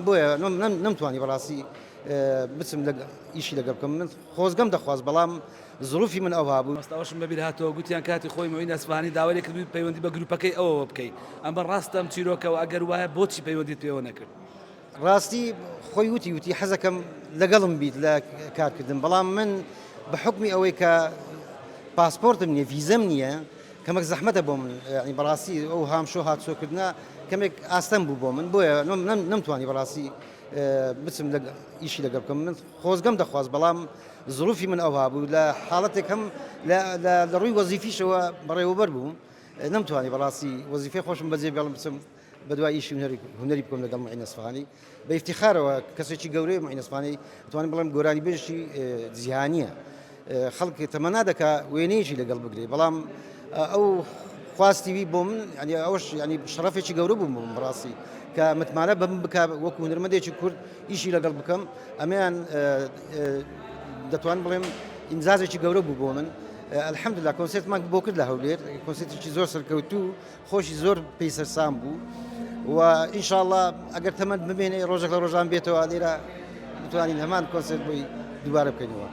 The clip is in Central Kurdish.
بۆیە نەمتوانی بەڕاستی بچم ئیشی لەگەڵ بکەم من خۆزگەم دەخواست بەڵام زروفی من ئەوها بوو. مەستەوەشم بەبیر هاتەوە گوتیان کاتی خۆی مەوین ئەسپانی داوای کردووی پەیوەندی بە گروپەکەی ئەوە بکەیت ئەمە ڕاستەم چیرۆکەوە ئەگەر وایە بۆچی پەیوەندیت پێوە نەکرد؟ ڕاستی خۆی وتی حەزەکەم لەگەڵم بیت لە کارکردن بەڵام من بە حکمی ئەوەی کە پاسپۆرتم نییە ڤیزەم نییە کەمێک زەحمەتە بۆ من بەڕاستی ئەو هامشۆ هاتسۆکردنا کەمێک ئاستەم بوو بۆ من بۆیە نەمتوانی بەڕاستی بچم ئیشی لەگەڵ بکەم من خۆزگەم دەخواست بەڵام زروفی من ئەوها بوو لە حاڵەتێک هەم لە ڕووی وەزیفیشەوە بەڕێوەبەر بووم نەمتوانی بەڕاستی وەزیفەی خۆشم بەجێ بێڵم بچم بە دوای ئیشی هونەری بکەم لەگەڵ معین ئەسفەهانی بە ئیفتیخارەوە کەسێکی گەورەی معین ئەسفەهانی دەتوانم بڵێم گۆرانی بێژی جیهانیە خەڵک تەمە نادەکا وێنەیەکی لەگەڵ بگرێ بەڵام ئەو خواستیوی بۆ من ئەوش شەرەفێکی گەورە بووم بەڕاستی کە متمانە بەم بکە وەکو هونەرمەندێکی کورد ئیشی لەگەڵ بکەم ئەمەیان دەتوان بڵێم ئینجازێکی گەورە بوو بۆ من الحەمدلله کۆنسێرتمان بۆ کرد لە هەولێر کۆنسێرتێکی زۆر سەرکەوتوو خۆشی زۆر پێی سەرسام بوو و ئینشاءڵڵا ئەگەر تەمەند ببێنێ ڕۆژێک لە ڕۆژان بێتەوە لێرە بتوانین هەمان کۆنسێرت بۆی دووبارە بکەینەوە.